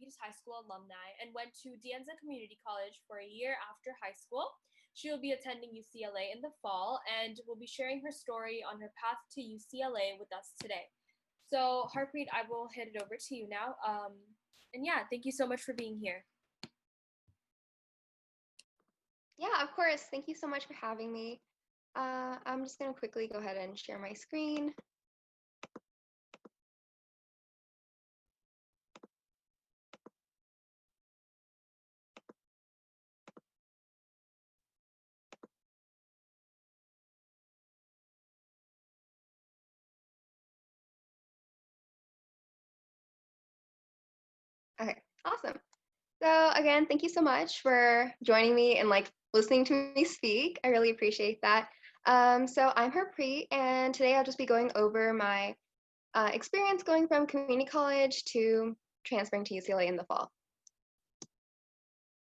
Syracuse High School alumni and went to De Anza Community College for a year after high school. She will be attending UCLA in the fall and will be sharing her story on her path to UCLA with us today. So, Harpreet, I will hand it over to you now. And yeah, thank you so much for being here. Yeah, of course. Thank you so much for having me. I'm just going to quickly go ahead and share my screen. Okay, awesome. So again, thank you so much for joining me and like listening to me speak. I really appreciate that. So I'm Harpreet, and today I'll just be going over my experience going from community college to transferring to UCLA in the fall.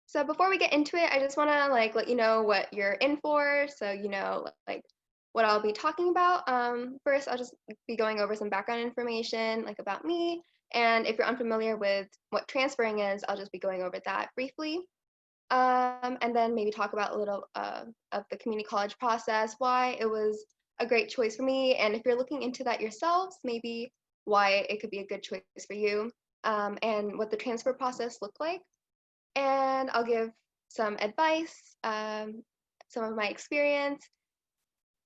So before we get into it, I just want to like let you know what you're in for, so you know like what I'll be talking about. First, I'll just be going over some background information like about me, and if you're unfamiliar with what transferring is, I'll just be going over that briefly. And then maybe talk about a little of the community college process, why it was a great choice for me, and if you're looking into that yourselves, maybe why it could be a good choice for you, and what the transfer process looked like. And I'll give some advice, some of my experience,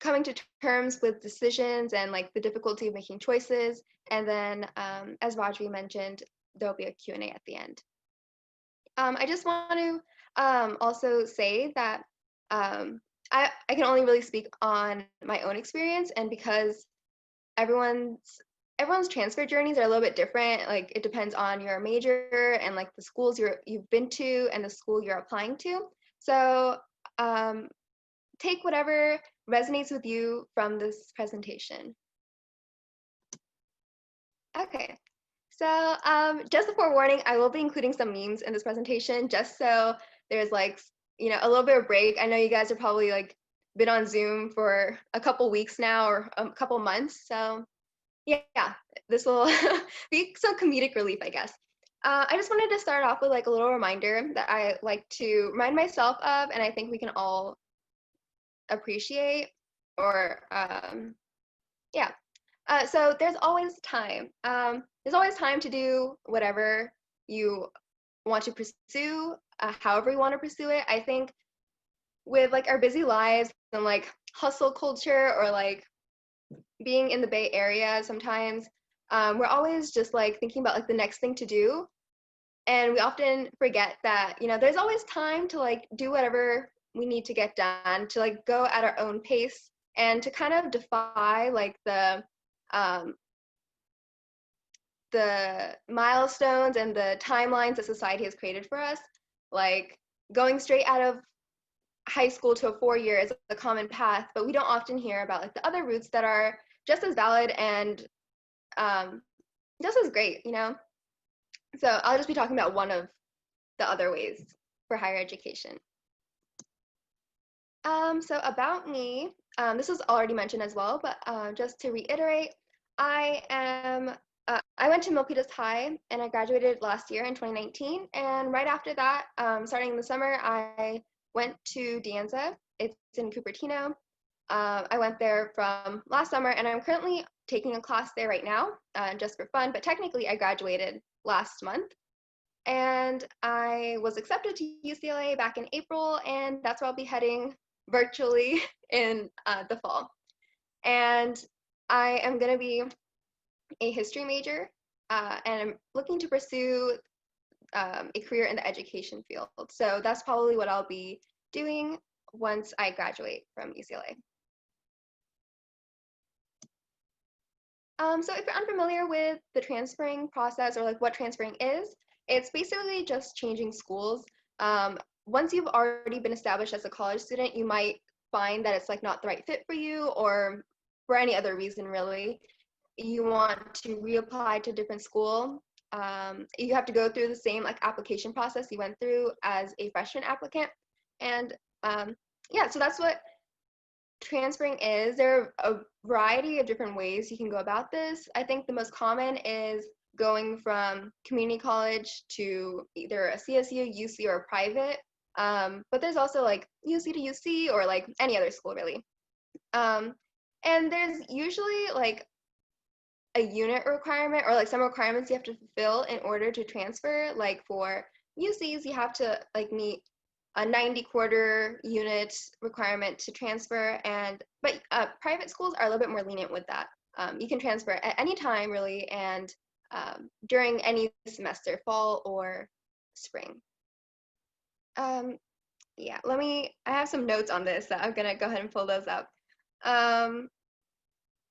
coming to terms with decisions and like the difficulty of making choices. And then, as Rajvi mentioned, there'll be a Q&A at the end. I just want to also say that I can only really speak on my own experience, and because everyone's transfer journeys are a little bit different. Like it depends on your major and like the schools you've been to and the school you're applying to. So take whatever resonates with you from this presentation. Okay, so just a forewarning, I will be including some memes in this presentation just so there's like, you know, a little bit of break. I know you guys are probably like been on Zoom for a couple weeks now or a couple months. So yeah, this will be some comedic relief, I guess. I just wanted to start off with like a little reminder that I like to remind myself of, and I think we can all appreciate, or yeah. So there's always time. There's always time to do whatever you want to pursue, however you want to pursue it. I think with like our busy lives and like hustle culture, or like being in the Bay Area sometimes, we're always just like thinking about like the next thing to do. And we often forget that, you know, there's always time to like do whatever we need to get done, to like go at our own pace and to kind of defy like the milestones and the timelines that society has created for us. Like going straight out of high school to a 4-year is a common path, but we don't often hear about like the other routes that are just as valid and just as great, you know? So I'll just be talking about one of the other ways for higher education. So about me, this was already mentioned as well, but just to reiterate, I went to Milpitas High and I graduated last year in 2019. And right after that, starting in the summer, I went to De Anza. It's in Cupertino. I went there from last summer, and I'm currently taking a class there right now, just for fun, but technically I graduated last month. And I was accepted to UCLA back in April, and that's where I'll be heading virtually in the fall. And I am going to be a history major, and I'm looking to pursue a career in the education field. So that's probably what I'll be doing once I graduate from UCLA. So if you're unfamiliar with the transferring process, or like what transferring is, it's basically just changing schools. Once you've already been established as a college student, you might find that it's like not the right fit for you, or for any other reason really. You want to reapply to a different school. You have to go through the same like application process you went through as a freshman applicant. And yeah, so that's what transferring is. There are a variety of different ways you can go about this. I think the most common is going from community college to either a CSU, UC, or a private. But there's also like UC to UC or like any other school really. And there's usually like a unit requirement or like some requirements you have to fulfill in order to transfer. Like for UCs, you have to like meet a 90 quarter unit requirement to transfer, but private schools are a little bit more lenient with that. You can transfer at any time really, and during any semester, fall or spring. Yeah, I have some notes on this, so I'm gonna go ahead and pull those up.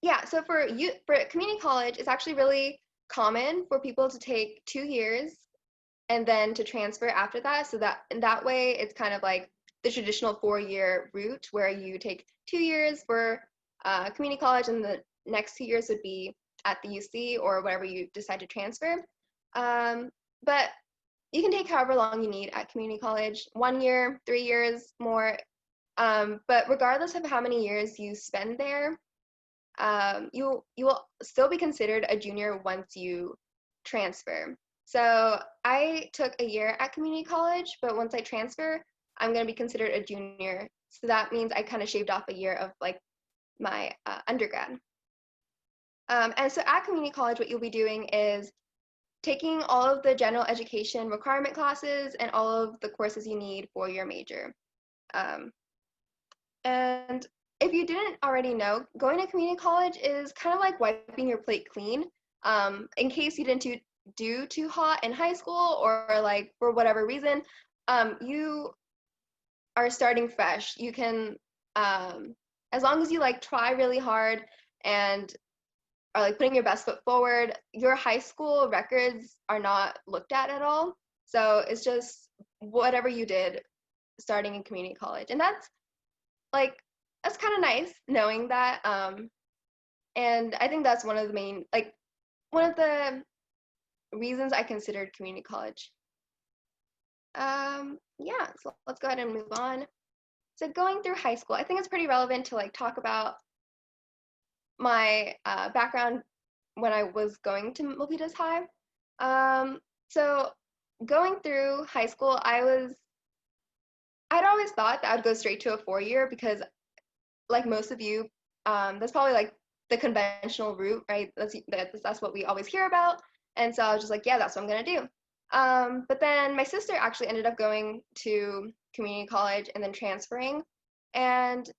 Yeah, so for community college, it's actually really common for people to take 2 years and then to transfer after that. So that in that way, it's kind of like the traditional 4-year route where you take 2 years for community college and the next 2 years would be at the UC or whatever you decide to transfer. But you can take however long you need at community college, 1 year, 3 years, more. But regardless of how many years you spend there, you will still be considered a junior once you transfer. So I took a year at community college, but once I transfer, I'm going to be considered a junior. So that means I kind of shaved off a year of like my undergrad. And so at community college, what you'll be doing is taking all of the general education requirement classes and all of the courses you need for your major. And if you didn't already know, going to community college is kind of like wiping your plate clean. In case you didn't do too hot in high school or like for whatever reason, you are starting fresh. You can, as long as you like try really hard and are like putting your best foot forward, your high school records are not looked at all. So it's just whatever you did starting in community college. And that's kind of nice knowing that. And I think that's one of the reasons I considered community college. Yeah, so let's go ahead and move on. So going through high school, I think it's pretty relevant to like talk about my background when I was going to Milpitas High. So going through high school, I'd always thought that I'd go straight to a 4-year because like most of you, that's probably like the conventional route, right? That's what we always hear about. And so I was just like, yeah, that's what I'm gonna do. But then my sister actually ended up going to community college and then transferring. And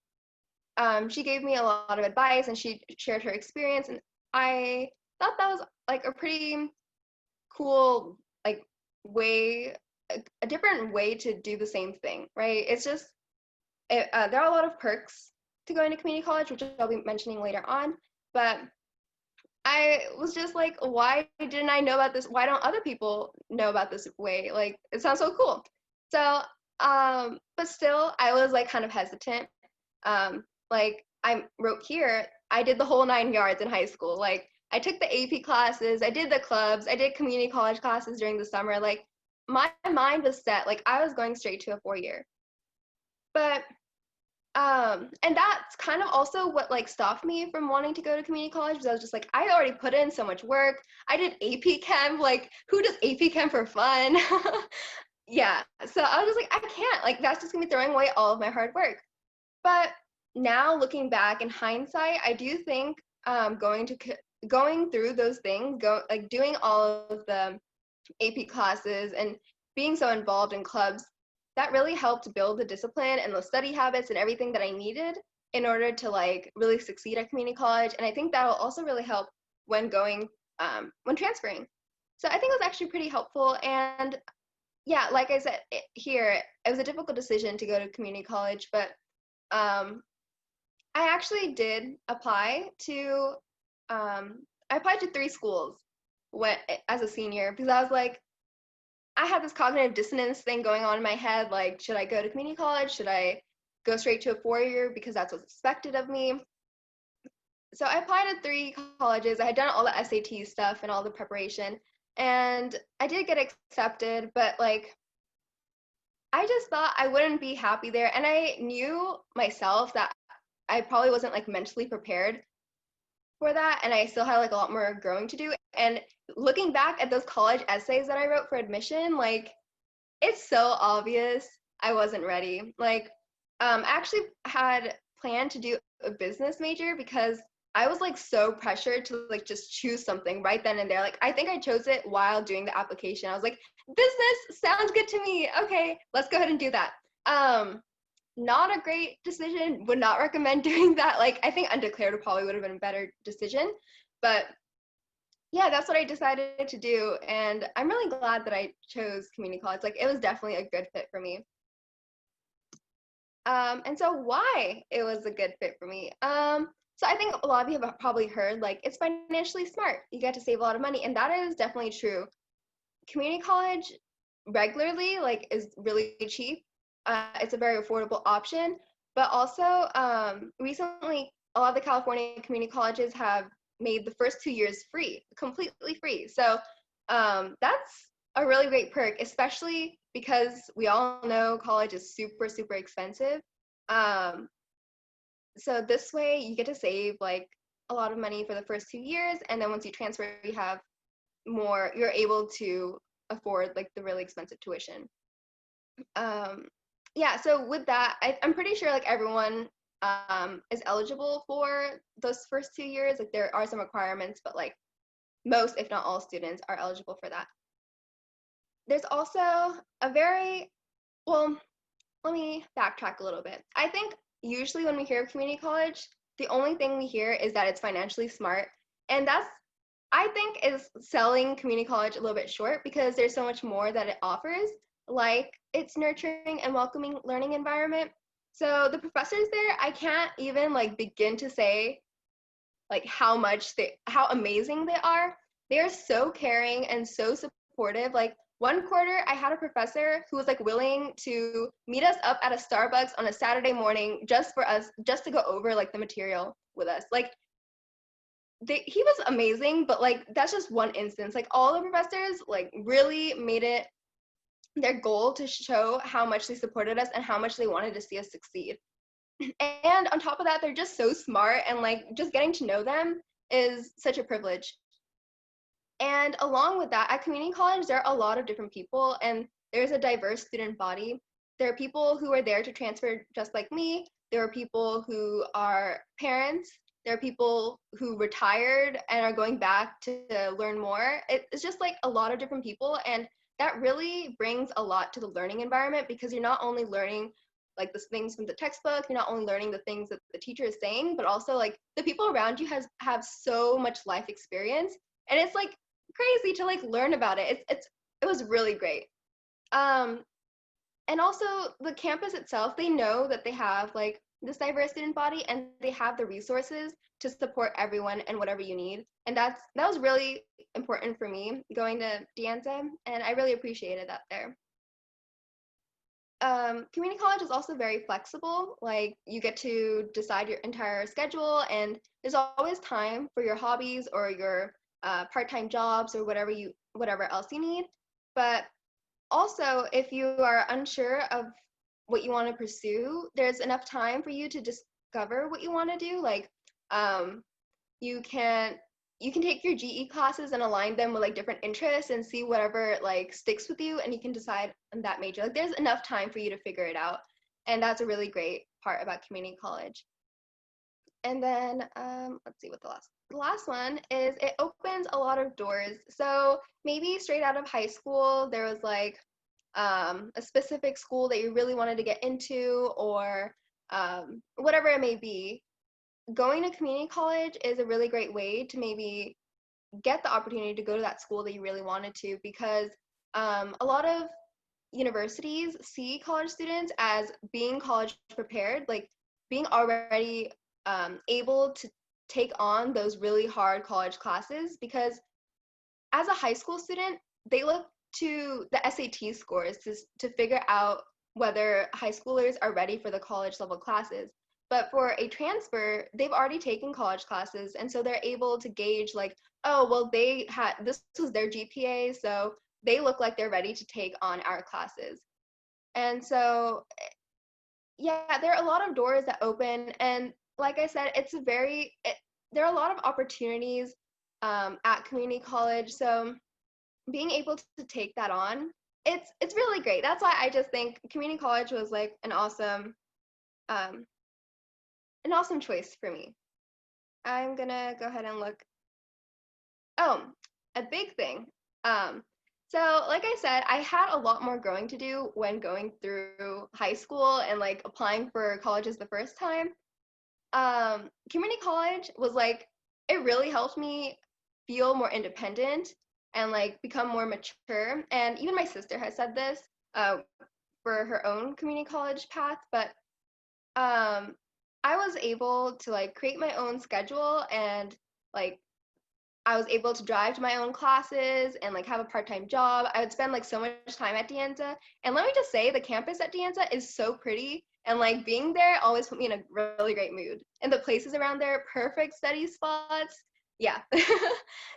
she gave me a lot of advice and she shared her experience. And I thought that was like a pretty cool, like a different way to do the same thing, right? It's just, there are a lot of perks to going to community college, which I'll be mentioning later on. But I was just like, why didn't I know about this? Why don't other people know about this way? Like, it sounds so cool. So, but still, I was like kind of hesitant. Like I wrote here, I did the whole 9 yards in high school. Like I took the AP classes, I did the clubs, I did community college classes during the summer. Like my mind was set. Like I was going straight to a 4-year. But and that's kind of also what like stopped me from wanting to go to community college because I was just like, I already put in so much work. I did AP Chem. Like, who does AP Chem for fun? Yeah. So I was just like, I can't. Like, that's just gonna be throwing away all of my hard work. But now looking back in hindsight, I do think going through those things, doing all of the AP classes and being so involved in clubs, that really helped build the discipline and the study habits and everything that I needed in order to like really succeed at community college. And I think that will also really help when when transferring. So I think it was actually pretty helpful. And yeah, like I said here, it was a difficult decision to go to community college, but I actually did apply to, I applied to 3 schools as a senior because I was like, I had this cognitive dissonance thing going on in my head, like, should I go to community college? Should I go straight to a 4-year because that's what's expected of me? So I applied to 3 colleges. I had done all the SAT stuff and all the preparation, and I did get accepted, but like, I just thought I wouldn't be happy there. And I knew myself that I probably wasn't like mentally prepared for that, and I still had like a lot more growing to do. And looking back at those college essays that I wrote for admission, like it's so obvious I wasn't ready. Like, I actually had planned to do a business major because I was like so pressured to like just choose something right then and there. Like, I think I chose it while doing the application. I was like, business sounds good to me. Okay, let's go ahead and do that. Not a great decision. Would not recommend doing that. Like, I think undeclared probably would have been a better decision, but yeah, that's what I decided to do. And I'm really glad that I chose community college. Like, it was definitely a good fit for me. And so why it was a good fit for me? So I think a lot of you have probably heard, like, it's financially smart. You get to save a lot of money. And that is definitely true. Community college regularly, like, is really cheap. It's a very affordable option. But also, recently, a lot of the California community colleges have made the first 2 years free, completely free. So that's a really great perk, especially because we all know college is super, super expensive. Um, so this way you get to save like a lot of money for the first 2 years, and then once you transfer, you have more, you're able to afford like the really expensive tuition. Yeah, so with that, I'm pretty sure like everyone is eligible for those first 2 years. Like there are some requirements, but like most, if not all students are eligible for that. There's also a very, well, let me backtrack a little bit. I think usually when we hear of community college, the only thing we hear is that it's financially smart. And that's, I think, is selling community college a little bit short because there's so much more that it offers, like its nurturing and welcoming learning environment. So the professors there, I can't even like begin to say like how amazing they are. They are so caring and so supportive. Like one quarter, I had a professor who was like willing to meet us up at a Starbucks on a Saturday morning just for us, just to go over like the material with us. Like he was amazing, but like that's just one instance. Like all the professors like really made it their goal to show how much they supported us and how much they wanted to see us succeed. And on top of that, they're just so smart, and like just getting to know them is such a privilege. And along with that, at community college, there are a lot of different people, and there's a diverse student body. There are people who are there to transfer just like me. There are people who are parents. There are people who retired and are going back to learn more. It's just like a lot of different people, and that really brings a lot to the learning environment because you're not only learning like the things from the textbook, you're not only learning the things that the teacher is saying, but also like the people around you have so much life experience, and it's like crazy to like learn about it. It was really great. And also the campus itself, they know that they have like this diverse student body, and they have the resources to support everyone and whatever you need. And that was really important for me going to De Anza, and I really appreciated that there. Community college is also very flexible. Like you get to decide your entire schedule, and there's always time for your hobbies or your part-time jobs or whatever else you need. But also, if you are unsure of what you want to pursue, there's enough time for you to discover what you want to do. Like you can take your GE classes and align them with like different interests and see whatever like sticks with you, and you can decide on that major. Like there's enough time for you to figure it out, and that's a really great part about community college. And then let's see what the last one is. It opens a lot of doors. So maybe straight out of high school there was like a specific school that you really wanted to get into, or whatever it may be. Going to community college is a really great way to maybe get the opportunity to go to that school that you really wanted to, because a lot of universities see college students as being college prepared, like being already able to take on those really hard college classes, because as a high school student, they look to the SAT scores to figure out whether high schoolers are ready for the college level classes. But for a transfer, they've already taken college classes, and so they're able to gauge like, oh, well, this was their GPA, so they look like they're ready to take on our classes. And so, yeah, there are a lot of doors that open, and like I said, there are a lot of opportunities at community college. So being able to take that on, it's really great. That's why I just think community college was like um, an awesome choice for me. I'm gonna go ahead and look. Oh, a big thing. So like I said, I had a lot more growing to do when going through high school and like applying for colleges the first time. Community college was like, it really helped me feel more independent and like become more mature. And even my sister has said this for her own community college path, but um, I was able to like create my own schedule, and like I was able to drive to my own classes and like have a part-time job. I would spend like so much time at Dianza. And let me just say, the campus at Dianza is so pretty. And like being there always put me in a really great mood. And the places around there, perfect study spots. Yeah.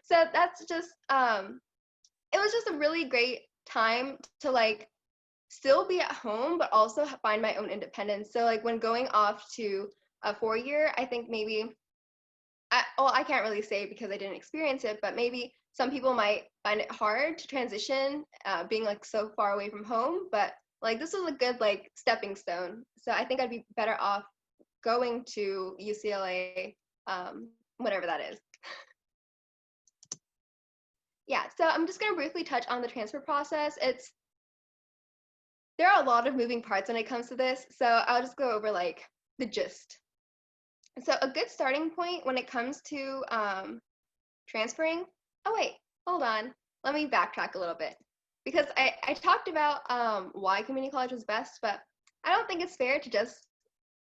So that's just it was just a really great time to like still be at home, but also find my own independence. So like when going off to a 4-year, I think maybe I can't really say because I didn't experience it, but maybe some people might find it hard to transition, being like so far away from home. But like this was a good like stepping stone. So I think I'd be better off going to UCLA, whatever that is. Yeah, so I'm just gonna briefly touch on the transfer process. There are a lot of moving parts when it comes to this, so I'll just go over like the gist. So a good starting point when it comes to transferring. Oh wait, hold on. Let me backtrack a little bit because I talked about why community college was best, but I don't think it's fair to just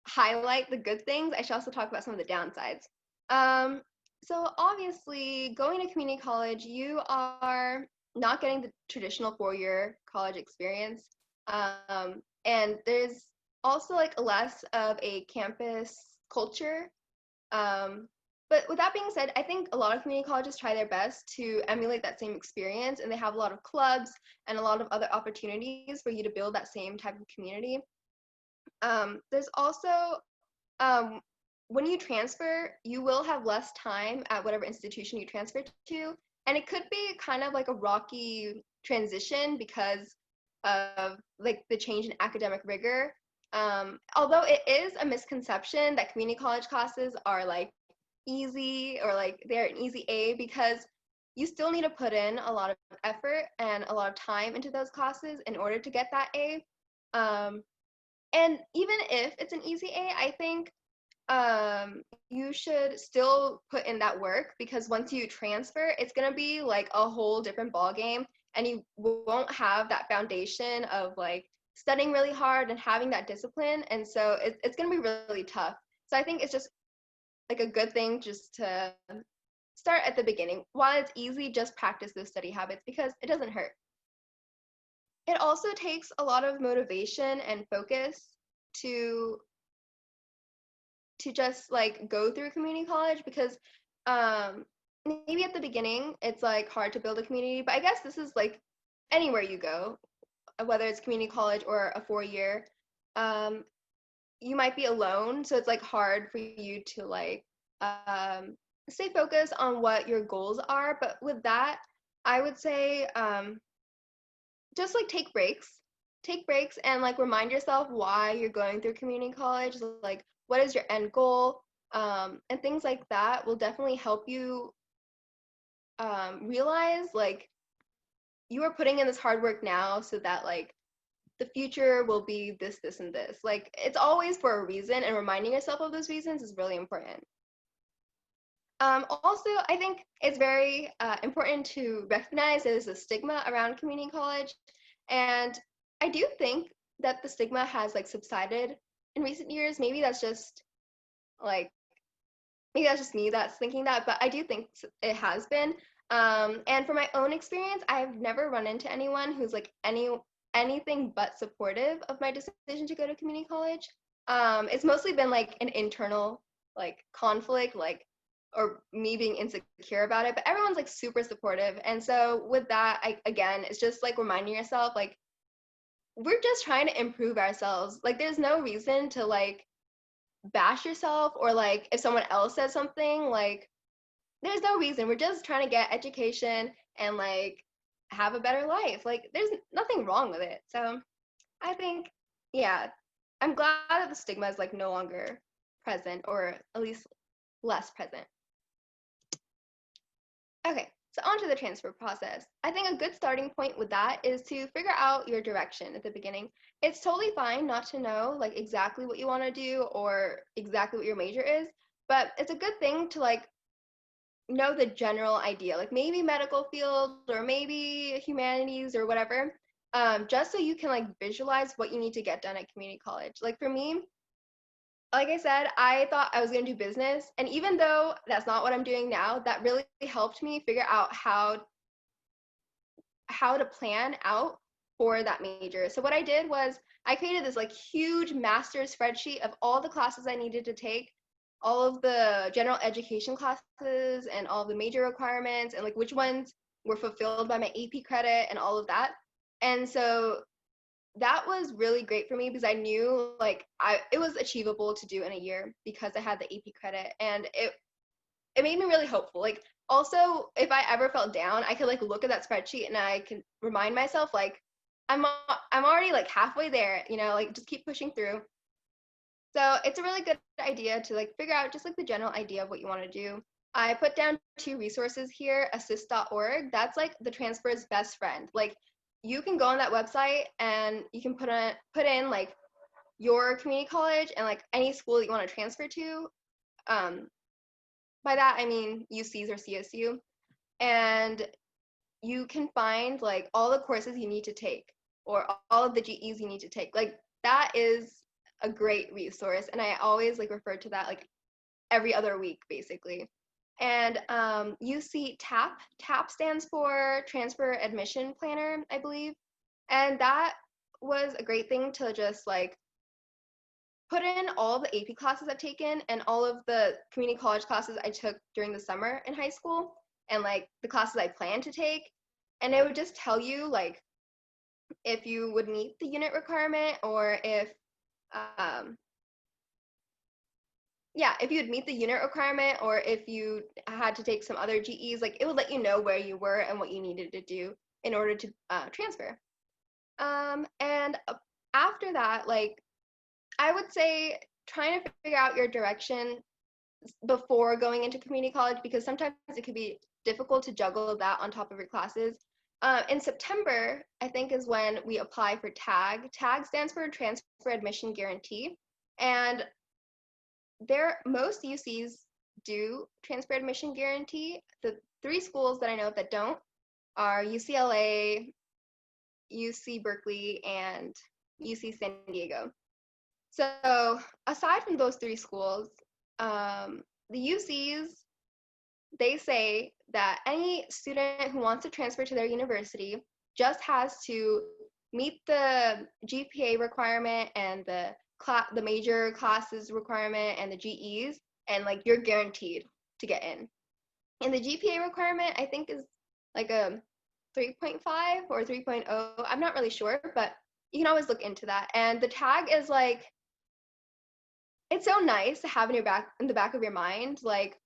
highlight the good things. I should also talk about some of the downsides. So obviously, going to community college, you are not getting the traditional 4-year college experience, and there's also like less of a campus culture. But with that being said, I think a lot of community colleges try their best to emulate that same experience, and they have a lot of clubs and a lot of other opportunities for you to build that same type of community. There's also, when you transfer, you will have less time at whatever institution you transfer to, and it could be kind of like a rocky transition because of like the change in academic rigor. Although it is a misconception that community college classes are like easy or like they're an easy A, because you still need to put in a lot of effort and a lot of time into those classes in order to get that A. And even if it's an easy A, I think you should still put in that work, because once you transfer, it's gonna be like a whole different ball game, and you won't have that foundation of like studying really hard and having that discipline, and so it's gonna be really tough. So I think it's just like a good thing just to start at the beginning. While it's easy, just practice those study habits because it doesn't hurt. It also takes a lot of motivation and focus to just like go through community college, because maybe at the beginning it's like hard to build a community, but I guess this is like anywhere you go, whether it's community college or a 4-year, you might be alone, so it's like hard for you to like stay focused on what your goals are. But with that, I would say just like take breaks and like remind yourself why you're going through community college, like what is your end goal, and things like that will definitely help you realize like you are putting in this hard work now so that like the future will be this and this. Like it's always for a reason, and reminding yourself of those reasons is really important. Also, I think it's very important to recognize there's a stigma around community college, and I do think that the stigma has like subsided in recent years. Maybe that's just like maybe that's just me that's thinking that, but I do think it has been. And from my own experience, I've never run into anyone who's like anything but supportive of my decision to go to community college. It's mostly been like an internal like conflict, like or me being insecure about it, but everyone's like super supportive. And so with that, again, it's just like reminding yourself like we're just trying to improve ourselves. Like there's no reason to like bash yourself, or like if someone else says something, like there's no reason. We're just trying to get education and like have a better life. Like there's nothing wrong with it. So I think, yeah, I'm glad that the stigma is like no longer present, or at least less present. Okay, so on to the transfer process. I think a good starting point with that is to figure out your direction at the beginning. It's totally fine not to know like exactly what you want to do or exactly what your major is, but it's a good thing to like know the general idea, like maybe medical field or maybe humanities or whatever, just so you can like visualize what you need to get done at community college. Like for me, like I said, I thought I was going to do business. And even though that's not what I'm doing now, that really helped me figure out how to plan out for that major. So what I did was I created this like huge master spreadsheet of all the classes I needed to take, all of the general education classes and all of the major requirements, and like which ones were fulfilled by my AP credit and all of that. And so that was really great for me because I knew like it was achievable to do in a year because I had the AP credit, and it made me really hopeful. Like also, if I ever felt down, I could like look at that spreadsheet and I can remind myself like I'm already like halfway there, you know, like just keep pushing through. So it's a really good idea to like figure out just like the general idea of what you want to do. I put down 2 resources here, assist.org. That's like the transfer's best friend. Like you can go on that website and you can put in like your community college and like any school that you want to transfer to. By that I mean UCs or CSU, and you can find like all the courses you need to take or all of the GEs you need to take. Like that is a great resource, and I always like refer to that like every other week basically. And UC TAP stands for Transfer Admission Planner, I believe, and that was a great thing to just like put in all the AP classes I've taken and all of the community college classes I took during the summer in high school, and like the classes I plan to take. And it would just tell you like if you would meet the unit requirement, or um, if you'd meet the unit requirement, or if you had to take some other GEs, like it would let you know where you were and what you needed to do in order to transfer. And after that, like I would say trying to figure out your direction before going into community college, because sometimes it could be difficult to juggle that on top of your classes. In September, I think, is when we apply for TAG. TAG stands for Transfer Admission Guarantee. And most UCs do Transfer Admission Guarantee. The 3 schools that I know of that don't are UCLA, UC Berkeley, and UC San Diego. So aside from those 3 schools, the UCs, they say that any student who wants to transfer to their university just has to meet the GPA requirement and the major classes requirement and the GEs, and like you're guaranteed to get in. And the GPA requirement, I think, is like a 3.5 or 3.0. I'm not really sure, but you can always look into that. And the tag is like, it's so nice to have in the back of your mind, like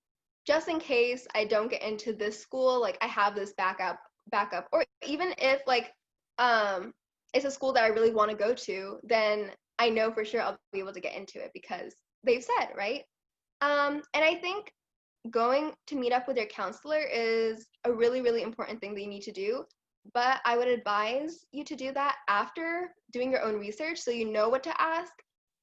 just in case I don't get into this school, like I have this backup. Or even if like it's a school that I really want to go to, then I know for sure I'll be able to get into it because they've said, right? And I think going to meet up with your counselor is a really, really important thing that you need to do. But I would advise you to do that after doing your own research, so you know what to ask,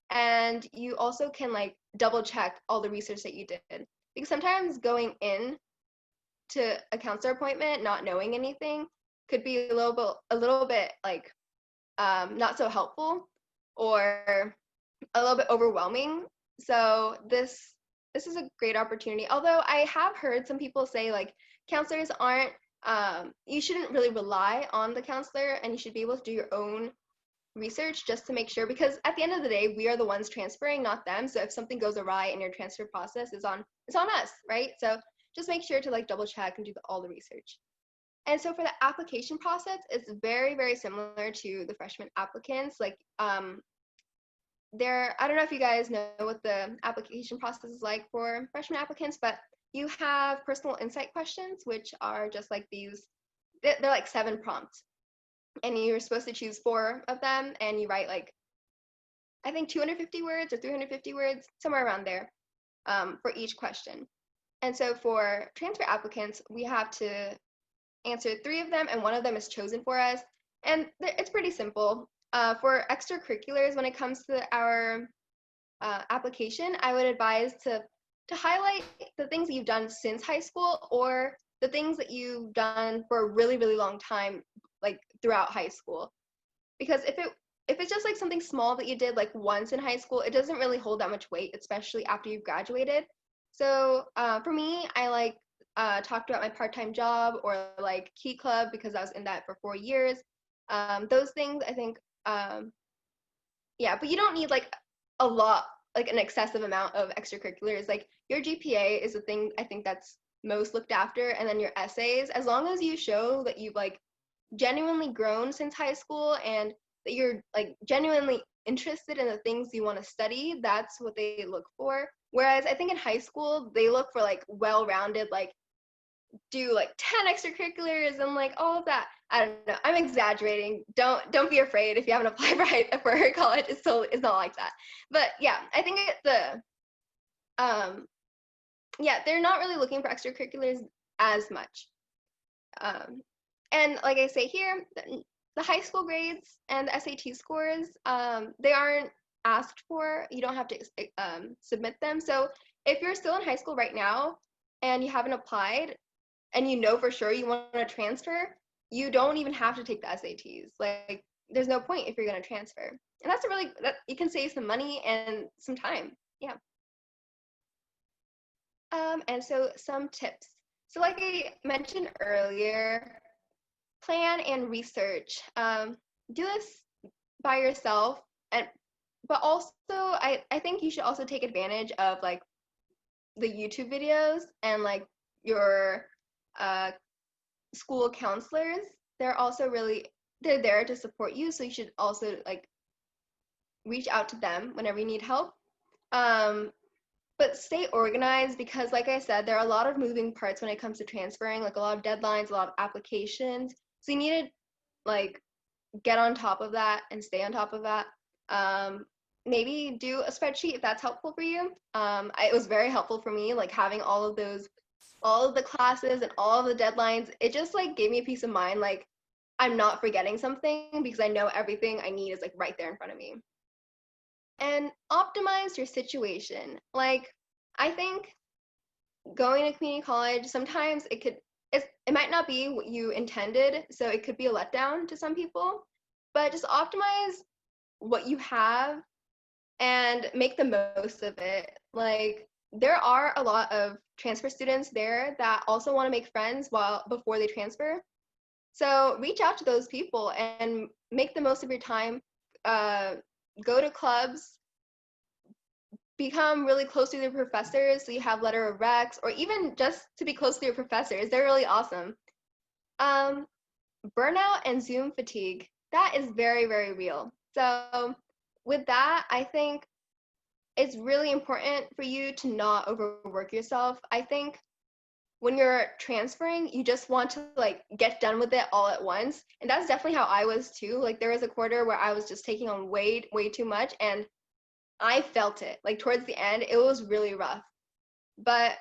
and you also can like double check all the research that you did. Because sometimes going in to a counselor appointment not knowing anything could be a little bit like not so helpful, or a little bit overwhelming. So this is a great opportunity. Although I have heard some people say like counselors aren't you shouldn't really rely on the counselor, and you should be able to do your own research just to make sure, because at the end of the day we are the ones transferring, not them. So if something goes awry in your transfer process, it's on us, right? So just make sure to like double check and do all the research. And so for the application process, it's very, very similar to the freshman applicants. Like I don't know if you guys know what the application process is like for freshman applicants, but you have personal insight questions, which are just like these, they're like 7 prompts. And you're supposed to choose 4 of them, and you write like, I think 250 words or 350 words, somewhere around there, for each question. And so for transfer applicants, we have to answer 3 of them, and 1 of them is chosen for us. And it's pretty simple. For extracurriculars, when it comes to our application, I would advise to highlight the things that you've done since high school, or the things that you've done for a really, really long time, like throughout high school. Because if it's just like something small that you did like once in high school, it doesn't really hold that much weight, especially after you've graduated. So for me, I like talked about my part-time job, or like Key Club, because I was in that for 4 years. Those things, I think, yeah, but you don't need like a lot, like an excessive amount of extracurriculars. Like your GPA is the thing I think that's most looked after, and then your essays, as long as you show that you've like genuinely grown since high school, and that you're like genuinely interested in the things you want to study, that's what they look for. Whereas I think in high school, they look for like well-rounded, like do like 10 extracurriculars and like all of that. I don't know. I'm exaggerating. Don't be afraid if you haven't applied for college. It's not like that. But yeah, I think yeah, they're not really looking for extracurriculars as much. And like I say here, the high school grades and the SAT scores, they aren't asked for. You don't have to submit them. So if you're still in high school right now and you haven't applied, and you know for sure you want to transfer, you don't even have to take the SATs. Like, there's no point if you're going to transfer. And that's that you can save some money and some time. Yeah. And so some tips. So like I mentioned earlier, plan and research. Do this by yourself, but also I think you should also take advantage of like the YouTube videos and like your school counselors. They're also they're there to support you, so you should also like reach out to them whenever you need help. But stay organized, because like I said, there are a lot of moving parts when it comes to transferring, like a lot of deadlines, a lot of applications. So you need to like get on top of that and stay on top of that. Maybe do a spreadsheet if that's helpful for you. It was very helpful for me, like having all of the classes and all of the deadlines. It just like gave me a peace of mind, like I'm not forgetting something, because I know everything I need is like right there in front of me. And optimize your situation. Like, I think going to community college, sometimes it might not be what you intended, so it could be a letdown to some people, but just optimize what you have and make the most of it. Like, there are a lot of transfer students there that also want to make friends before they transfer. So reach out to those people and make the most of your time. Go to clubs, become really close to your professors, so you have letter of recs, or even just to be close to your professors. They're really awesome. Burnout and Zoom fatigue, that is very, very real. So with that, I think it's really important for you to not overwork yourself. I think when you're transferring, you just want to like get done with it all at once. And that's definitely how I was too. Like, there was a quarter where I was just taking on way, way too much, and I felt it. Like, towards the end, it was really rough. But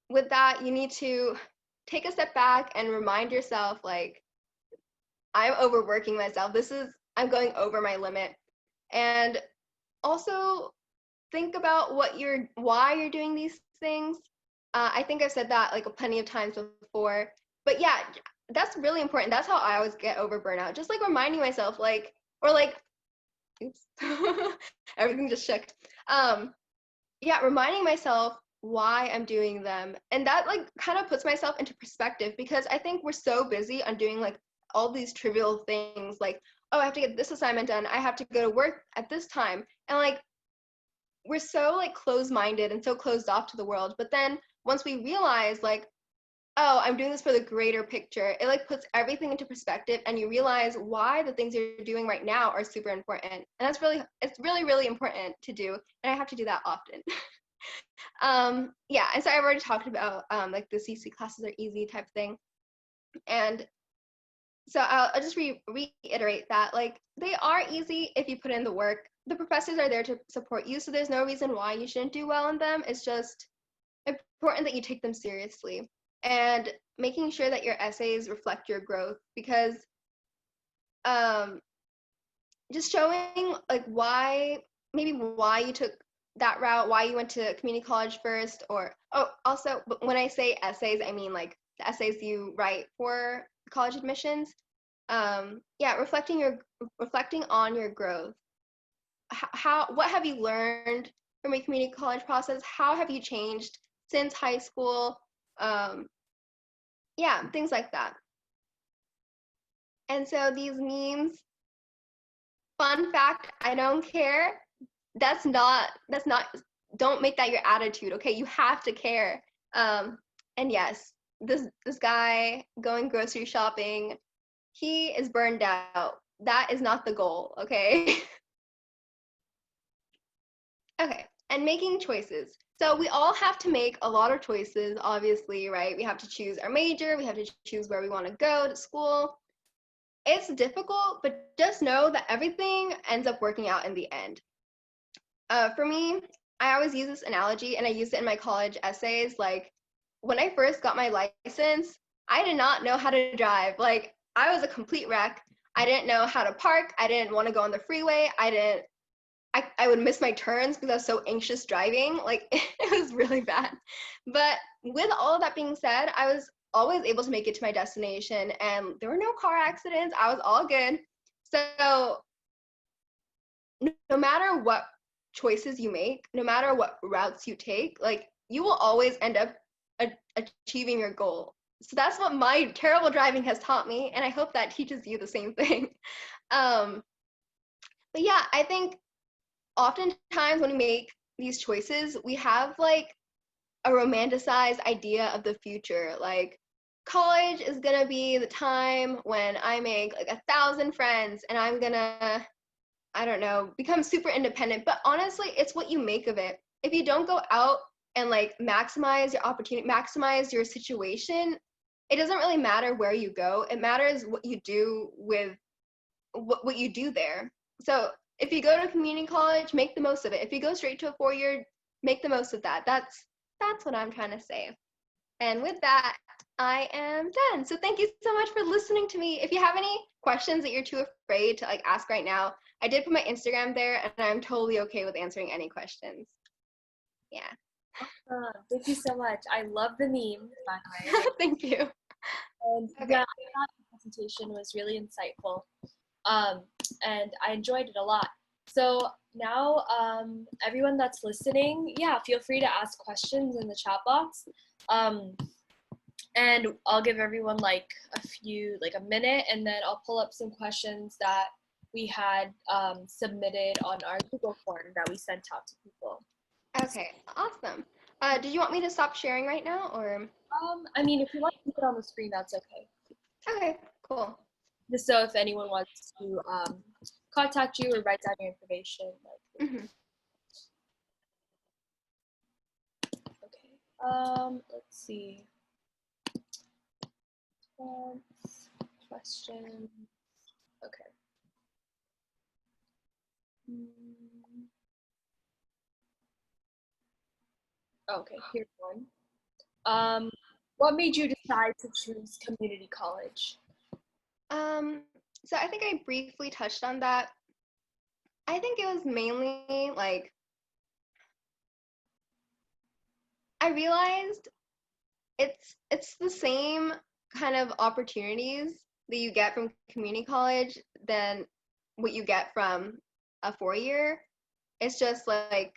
with that, you need to take a step back and remind yourself, like, I'm overworking myself. I'm going over my limit. And also think about why you're doing these things. I think I've said that like plenty of times before, but yeah, that's really important. That's how I always get over burnout. Just like reminding myself, like, or like, oops, everything just shook. Yeah, reminding myself why I'm doing them. And that like kind of puts myself into perspective, because I think we're so busy on doing like all these trivial things, like, oh, I have to get this assignment done, I have to go to work at this time. And like, we're so like closed-minded and so closed off to the world. But then once we realize, like, oh, I'm doing this for the greater picture. It like puts everything into perspective and you realize why the things you're doing right now are super important. And it's really, really important to do. And I have to do that often. Yeah, and so I've already talked about like the CC classes are easy type thing. And so I'll just reiterate that like they are easy if you put in the work. The professors are there to support you, so there's no reason why you shouldn't do well in them. It's just important that you take them seriously and making sure that your essays reflect your growth, because just showing like why you took that route, why you went to community college first, or also when I say essays, I mean like the essays you write for college admissions. Yeah, reflecting on your growth. What have you learned from your community college process? How have you changed since high school? Yeah, things like that. And so these memes, fun fact, I don't care. That's not, don't make that your attitude, okay? You have to care. And yes, this guy going grocery shopping, he is burned out. That is not the goal, okay? Okay, and making choices. So we all have to make a lot of choices, obviously, right? We have to choose our major, we have to choose where we want to go to school. It's difficult, but just know that everything ends up working out in the end. For me, I always use this analogy, and I use it in my college essays. Like, when I first got my license, I did not know how to drive. Like, I was a complete wreck. I didn't know how to park. I didn't want to go on the freeway. I would miss my turns because I was so anxious driving. Like, it was really bad. But with all of that being said, I was always able to make it to my destination, and there were no car accidents. I was all good. So no matter what choices you make, no matter what routes you take, like you will always end up achieving your goal. So that's what my terrible driving has taught me, and I hope that teaches you the same thing. But yeah, I think oftentimes when we make these choices, we have like a romanticized idea of the future. Like, college is gonna be the time when I make like 1,000 friends and I'm gonna, I don't know, become super independent. But honestly, it's what you make of it. If you don't go out and like maximize your opportunity, maximize your situation, it doesn't really matter where you go. It matters what you do with what you do there. So if you go to community college, make the most of it. If you go straight to a 4-year, make the most of that. That's what I'm trying to say. And with that, I am done. So thank you so much for listening to me. If you have any questions that you're too afraid to like ask right now, I did put my Instagram there, and I'm totally okay with answering any questions. Yeah. Thank you so much. I love the meme, by the way. Thank you. And Okay. yeah, I thought the presentation was really insightful. And I enjoyed it a lot. So now, everyone that's listening, yeah, feel free to ask questions in the chat box. And I'll give everyone like a minute, and then I'll pull up some questions that we had submitted on our Google form that we sent out to people. Okay, awesome. Did you want me to stop sharing right now, or? I mean, if you want to keep it on the screen, that's okay. Okay, cool. Just so if anyone wants to contact you or write down your information. Like, okay. Let's see. Question. Okay. Okay, here's one. What made you decide to choose community college? So I think I briefly touched on that. I think it was mainly like, I realized it's the same kind of opportunities that you get from community college than what you get from a 4-year. It's just like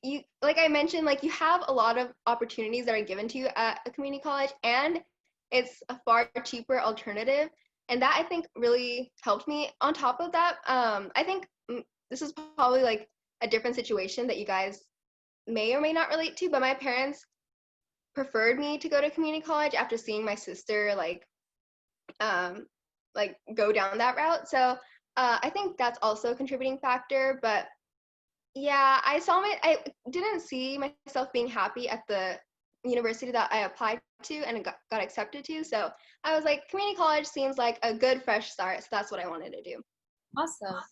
you like I mentioned, like you have a lot of opportunities that are given to you at a community college, and it's a far cheaper alternative, and that I think really helped me. On top of that, I think this is probably like a different situation that you guys may or may not relate to, but my parents preferred me to go to community college after seeing my sister go down that route. So I think that's also a contributing factor. But yeah, I didn't see myself being happy at the university that I applied to and got accepted to. So I was like, community college seems like a good fresh start. So that's what I wanted to do. Awesome.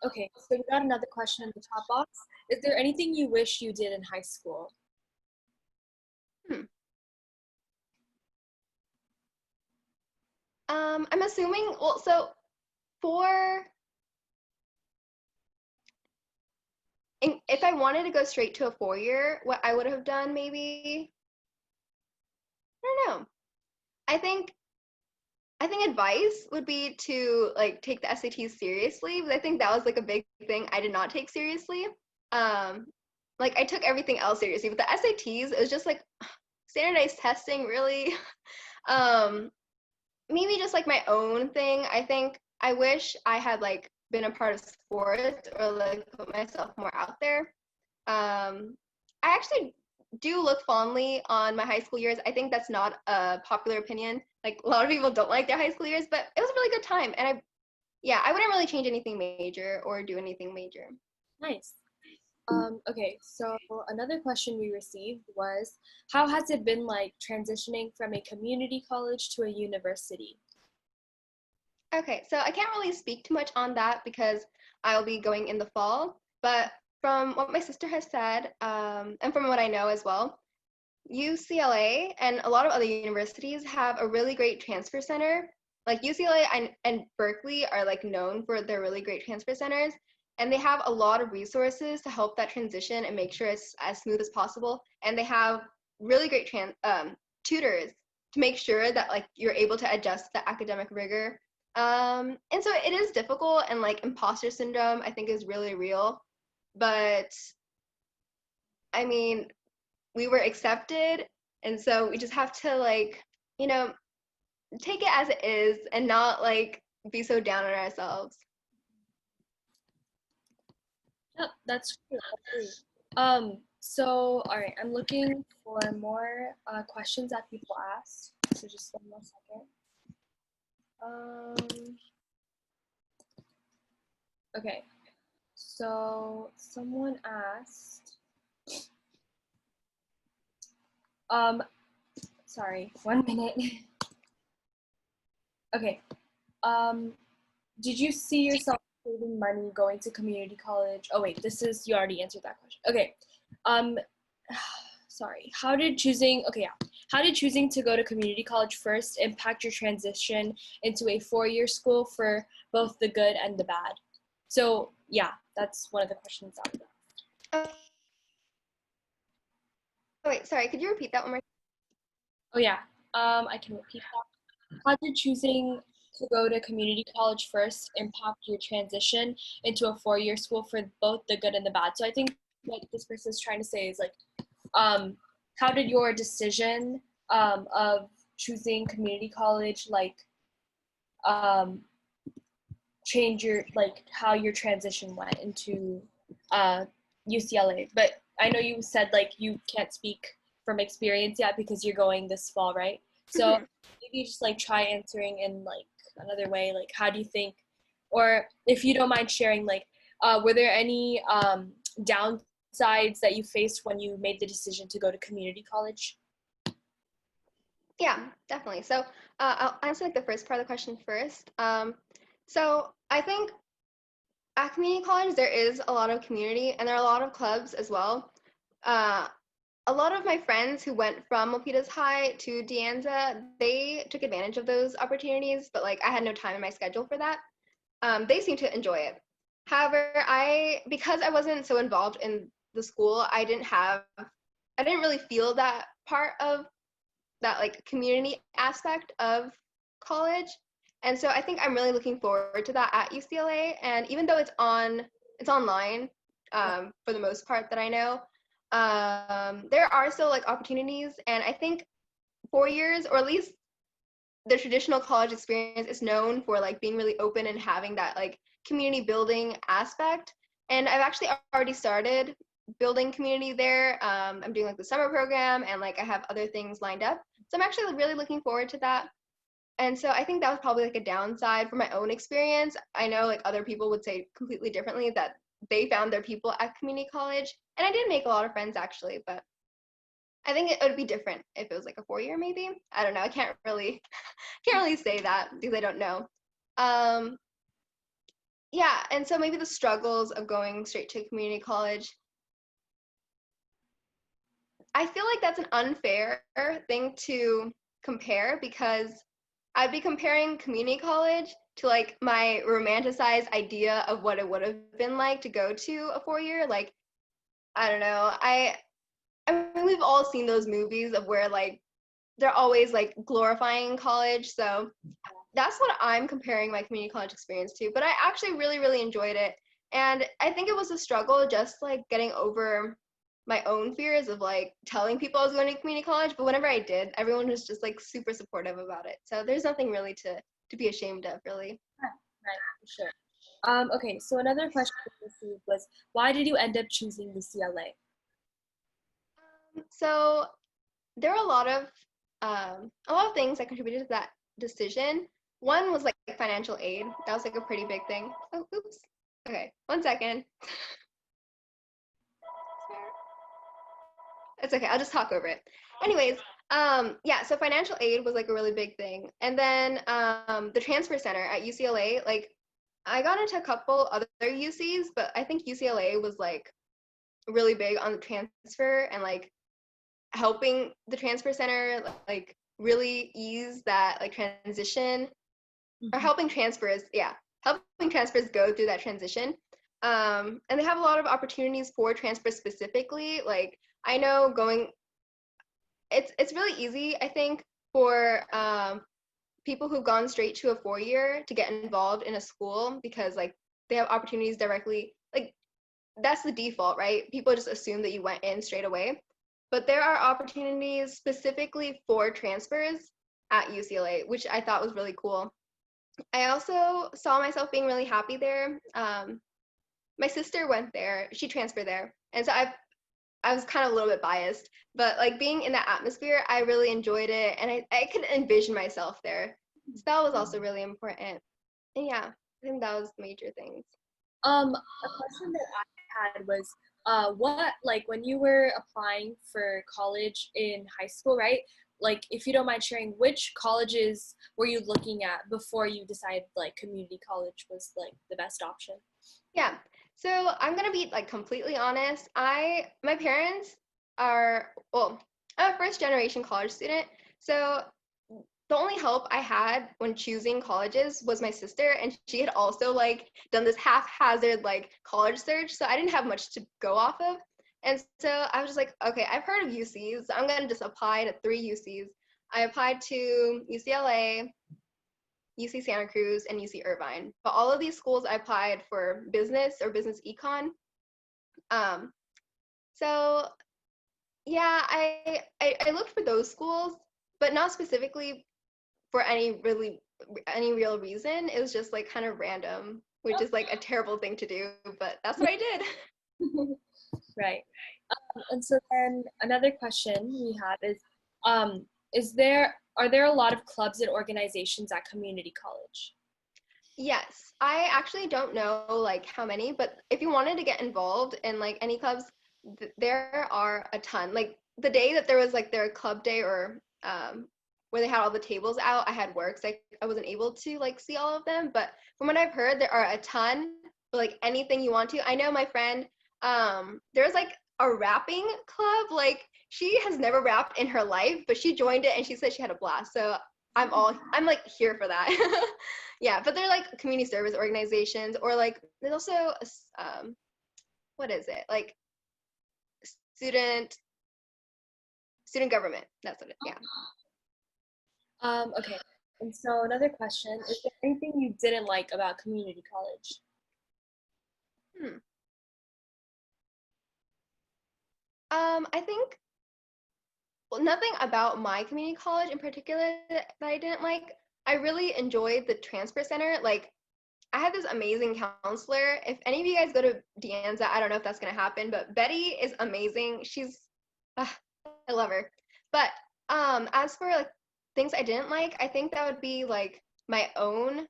Okay, so we got another question in the chat box. Is there anything you wish you did in high school? I'm assuming, well, so for, if I wanted to go straight to a 4-year, what I would have done maybe, I don't know. I think advice would be to like take the SATs seriously, because I think that was like a big thing I did not take seriously. Like I took everything else seriously, but the SATs, it was just like standardized testing, really. Maybe just like my own thing. I think I wish I had like been a part of sports or like put myself more out there. I actually do look fondly on my high school years. I think that's not a popular opinion. Like a lot of people don't like their high school years, but it was a really good time. And I wouldn't really change anything major or do anything major. Nice. Okay, so another question we received was, how has it been like transitioning from a community college to a university? Okay, so I can't really speak too much on that because I'll be going in the fall. But from what my sister has said, and from what I know as well, UCLA and a lot of other universities have a really great transfer center. Like UCLA and Berkeley are like known for their really great transfer centers, and they have a lot of resources to help that transition and make sure it's as smooth as possible. And they have really great tutors to make sure that like you're able to adjust the academic rigor. And so it is difficult, and like imposter syndrome I think is really real. But I mean, we were accepted, and so we just have to like, take it as it is and not like be so down on ourselves. Yep, that's true. So all right, I'm looking for more questions that people asked. So just one more second. Okay, so someone asked, sorry, 1 minute. Okay, did you see yourself saving money going to community college? Oh wait, you already answered that question. Okay, sorry, how did choosing to go to community college first impact your transition into a 4-year school for both the good and the bad? So yeah, that's one of the questions that was asked. Oh wait, sorry, could you repeat that one more? Oh yeah, I can repeat that. How did choosing to go to community college first impact your transition into a 4-year school for both the good and the bad? So I think what this person is trying to say is like, how did your decision of choosing community college change how your transition went into UCLA? But I know you said like you can't speak from experience yet because you're going this fall, right? So maybe just like try answering in like another way, like how do you think, or if you don't mind sharing, like were there any downsides that you faced when you made the decision to go to community college? Yeah, definitely. So I'll answer like the first part of the question first. So I think at community college there is a lot of community, and there are a lot of clubs as well. A lot of my friends who went from Milpitas High to De Anza, they took advantage of those opportunities, but like I had no time in my schedule for that. They seem to enjoy it. However, because I wasn't so involved in the school, I didn't really feel that part of that like community aspect of college. And so I think I'm really looking forward to that at UCLA. And even though it's online for the most part that I know, there are still like opportunities. And I think 4 years, or at least the traditional college experience, is known for like being really open and having that like community building aspect. And I've actually already started building community there. I'm doing like the summer program, and like I have other things lined up. So I'm actually really looking forward to that. And so I think that was probably like a downside for my own experience. I know like other people would say completely differently, that they found their people at community college. And I did make a lot of friends actually, but I think it would be different if it was like a 4-year maybe. I don't know. I can't really say that because I don't know. Yeah, and so maybe the struggles of going straight to community college, I feel like that's an unfair thing to compare, because I'd be comparing community college to like my romanticized idea of what it would have been like to go to a 4-year. Like, I don't know. I mean, we've all seen those movies of where like they're always like glorifying college. So that's what I'm comparing my community college experience to. But I actually really, really enjoyed it. And I think it was a struggle just like getting over my own fears of like telling people I was going to community college. But whenever I did, everyone was just like super supportive about it. So there's nothing really to be ashamed of, really. Right, for sure. Okay, so another question we received was, why did you end up choosing UCLA? So there are a lot of things that contributed to that decision. One was like financial aid. That was like a pretty big thing. Oh, oops. Okay, 1 second. It's okay. I'll just talk over it. Anyways, yeah. So financial aid was like a really big thing, and then the transfer center at UCLA. Like, I got into a couple other UCs, but I think UCLA was like really big on the transfer and like helping the transfer center like really ease that like transition, or helping transfers go through that transition. And they have a lot of opportunities for transfer specifically. Like, I know it's really easy, I think, for people who've gone straight to a 4-year to get involved in a school, because like they have opportunities directly. Like, that's the default, right? People just assume that you went in straight away. But there are opportunities specifically for transfers at UCLA, which I thought was really cool. I also saw myself being really happy there. My sister went there; she transferred there, and so I was kind of a little bit biased. But like being in that atmosphere, I really enjoyed it, and I could envision myself there. So that was also really important. And yeah, I think that was major things. A question that I had was, what, like, when you were applying for college in high school, right? Like, if you don't mind sharing, which colleges were you looking at before you decided like community college was like the best option? Yeah. So I'm gonna be like completely honest. My parents are, well, I'm a first generation college student. So the only help I had when choosing colleges was my sister, and she had also like done this haphazard like college search. So I didn't have much to go off of. And so I was just like, okay, I've heard of UCs. So I'm gonna just apply to 3 UCs. I applied to UCLA, UC Santa Cruz, and UC Irvine. But all of these schools I applied for business or business econ. Um, so yeah, I looked for those schools, but not specifically for any real reason. It was just like kind of random, which is like a terrible thing to do, but that's what I did. Right. And so then another question we have is there are there a lot of clubs and organizations at community college? Yes, I actually don't know like how many, but if you wanted to get involved in like any clubs, there are a ton. Like the day that there was like their club day, or where they had all the tables out, I had work, so I wasn't able to like see all of them. But from what I've heard, there are a ton. For, like anything you want to. I know my friend, there's like a rapping club. Like she has never rapped in her life, but she joined it and she said she had a blast. So I'm like here for that. Yeah, but they're like community service organizations, or like there's also what is it, like student student government. That's what it. Yeah. Okay. And so another question, is there anything you didn't like about community college? Hmm. I think, well, nothing about my community college in particular that I didn't like. I really enjoyed the transfer center. Like I had this amazing counselor. If any of you guys go to De Anza, I don't know if that's gonna happen, but Betty is amazing. She's, I love her. But as for like things I didn't like, I think that would be like my own,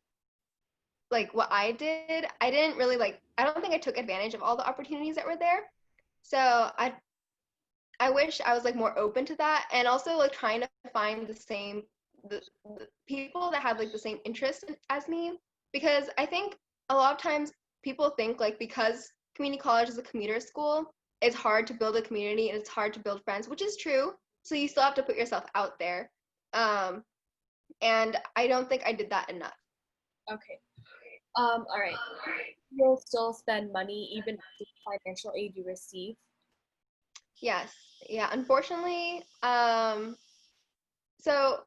like what I did. I didn't really like. I don't think I took advantage of all the opportunities that were there. So I wish I was like more open to that, and also like trying to find the people that had like the same interests as me, because I think a lot of times people think like because community college is a commuter school, it's hard to build a community and it's hard to build friends, which is true. So you still have to put yourself out there, and I don't think I did that enough. Okay. All right. You'll still spend money even after the financial aid you receive. Yes, yeah. Unfortunately, so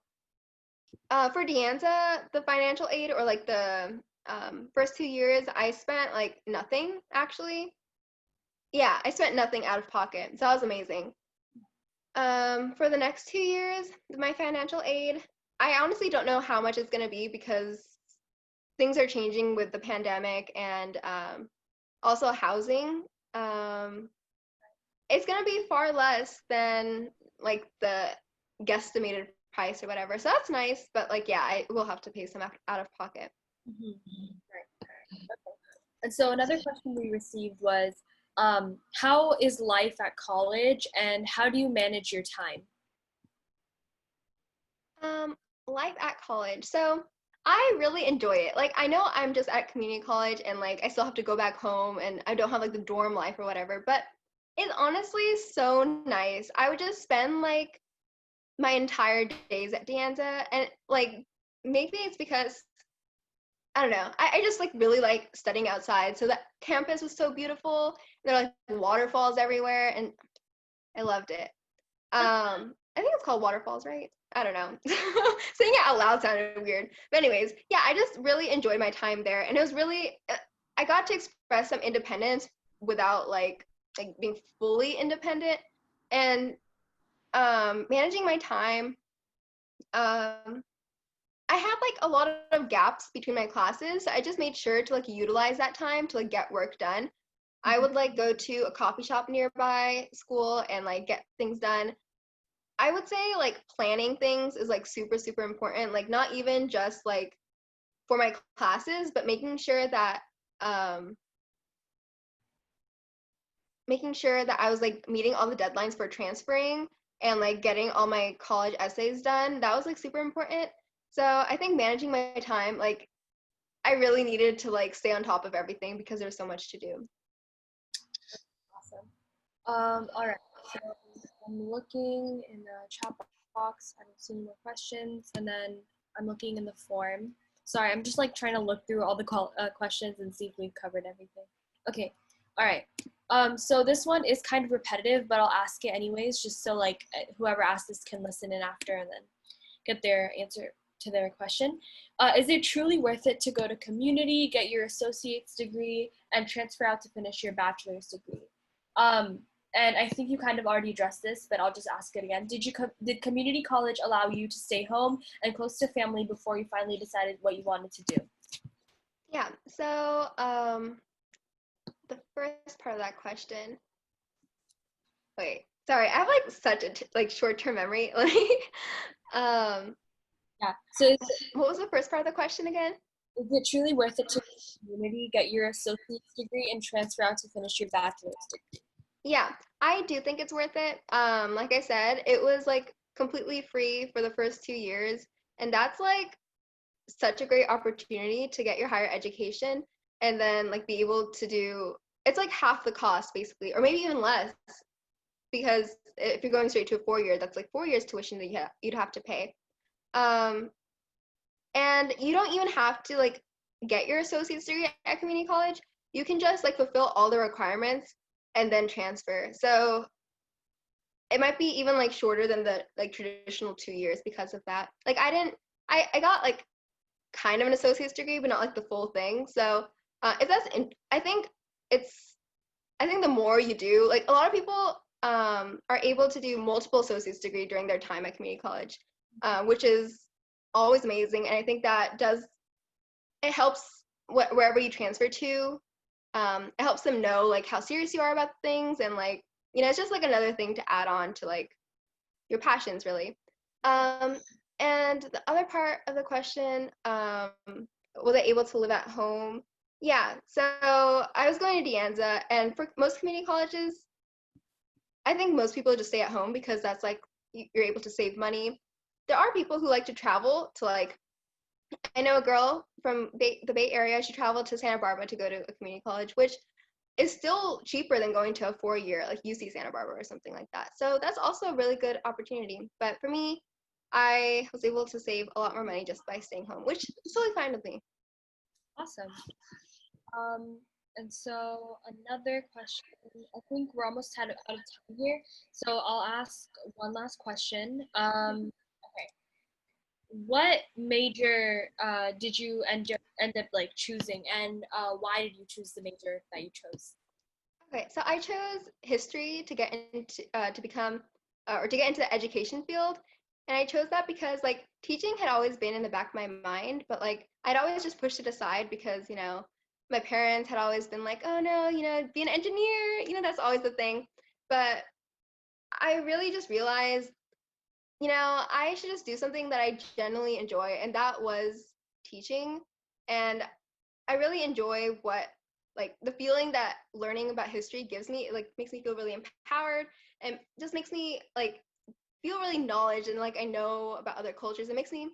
for De Anza, the financial aid or like the first 2 years, I spent like nothing actually. Yeah, I spent nothing out of pocket, so that was amazing. For the next 2 years, my financial aid, I honestly don't know how much it's gonna be because things are changing with the pandemic and also housing. Um, it's gonna be far less than like the guesstimated price or whatever. So that's nice, but like yeah, I will have to pay some out of pocket. Right. Okay. And so another question we received was, how is life at college and how do you manage your time? Um, Life at college. So I really enjoy it. Like I know I'm just at community college and like I still have to go back home and I don't have like the dorm life or whatever, but it's honestly so nice. I would just spend like my entire days at De Anza, and like maybe it's because I don't know. I just like really like studying outside. So that campus was so beautiful. There are like waterfalls everywhere and I loved it. I think it's called waterfalls, right? I don't know. Saying it out loud sounded weird. But anyways, yeah, I just really enjoyed my time there, and it was really I got to express some independence without like being fully independent and managing my time. Um, I had like a lot of gaps between my classes. So I just made sure to like utilize that time to like get work done. I would like go to a coffee shop nearby school and like get things done. I would say like planning things is like super, super important. Like not even just like for my classes, but um making sure that I was like meeting all the deadlines for transferring and like getting all my college essays done. That was like super important. So I think managing my time, like I really needed to like stay on top of everything because there's so much to do. Awesome. All right. So I'm looking in the chat box. I don't see any more questions. And then I'm looking in the form. Sorry, I'm just like trying to look through all the questions and see if we've covered everything. Okay. All right. So this one is kind of repetitive, but I'll ask it anyways, just so like whoever asked this can listen in after and then get their answer to their question. Is it truly worth it to go to community, get your associate's degree, and transfer out to finish your bachelor's degree? And I think you kind of already addressed this, but I'll just ask it again. Did community college allow you to stay home and close to family before you finally decided what you wanted to do? Yeah. So the first part of that question. Wait, sorry, I have like such a like short-term memory. Like, um, Yeah. So what was the first part of the question again? is it truly worth it to community, get your associate's degree, and transfer out to finish your bachelor's degree? Yeah, I do think it's worth it. Like I said, it was like completely free for the first 2 years, and that's like such a great opportunity to get your higher education and then like be able to do it's like half the cost basically, or maybe even less, because if you're going straight to a 4 year, that's like 4 years tuition that you'd have to pay. Um, and you don't even have to like get your associate's degree at community college. You can just like fulfill all the requirements and then transfer. So it might be even like shorter than the like traditional 2 years because of that. Like I got like kind of an associate's degree, but not like the full thing. So if it's I think the more you do, like a lot of people are able to do multiple associate's degree during their time at community college, which is always amazing. And I think that it helps wherever you transfer to. It helps them know like how serious you are about things, and like, it's just like another thing to add on to like your passions, really. Um, and the other part of the question, were they able to live at home? Yeah, so I was going to De Anza, and for most community colleges, I think most people just stay at home because that's like you're able to save money. There are people who like to travel to like, I know a girl from the Bay Area. She traveled to Santa Barbara to go to a community college, which is still cheaper than going to a 4-year like UC Santa Barbara or something like that. So that's also a really good opportunity. But for me, I was able to save a lot more money just by staying home, which is totally fine with me. Awesome. Um, and so another question, I think we're almost out of time here. So I'll ask one last question. Okay. What major did you end up like choosing, and why did you choose the major that you chose? Okay, so I chose history to get into to become or to get into the education field, and I chose that because like teaching had always been in the back of my mind, but like I'd always just pushed it aside because my parents had always been like, oh no, be an engineer, that's always the thing. But I really just realized, I should just do something that I genuinely enjoy, and that was teaching. And I really enjoy what like the feeling that learning about history gives me. It like makes me feel really empowered and just makes me like feel really knowledge, and like I know about other cultures. It makes me,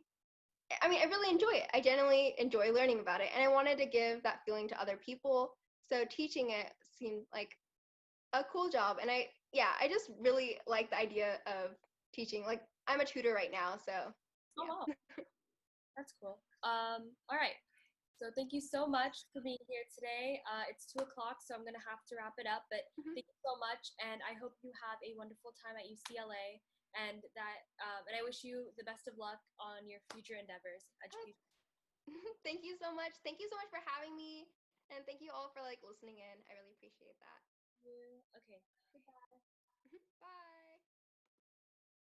I mean, I really enjoy it. I genuinely enjoy learning about it, and I wanted to give that feeling to other people. So teaching it seemed like a cool job, and I just really like the idea of teaching. Like I'm a tutor right now, so Oh, yeah. wow. That's cool. All right. So thank you so much for being here today. It's 2 o'clock, so I'm gonna have to wrap it up. But thank you so much, and I hope you have a wonderful time at UCLA. And I wish you the best of luck on your future endeavors. Education. Thank you so much. Thank you so much for having me, and thank you all for like listening in. I really appreciate that. Okay. Goodbye.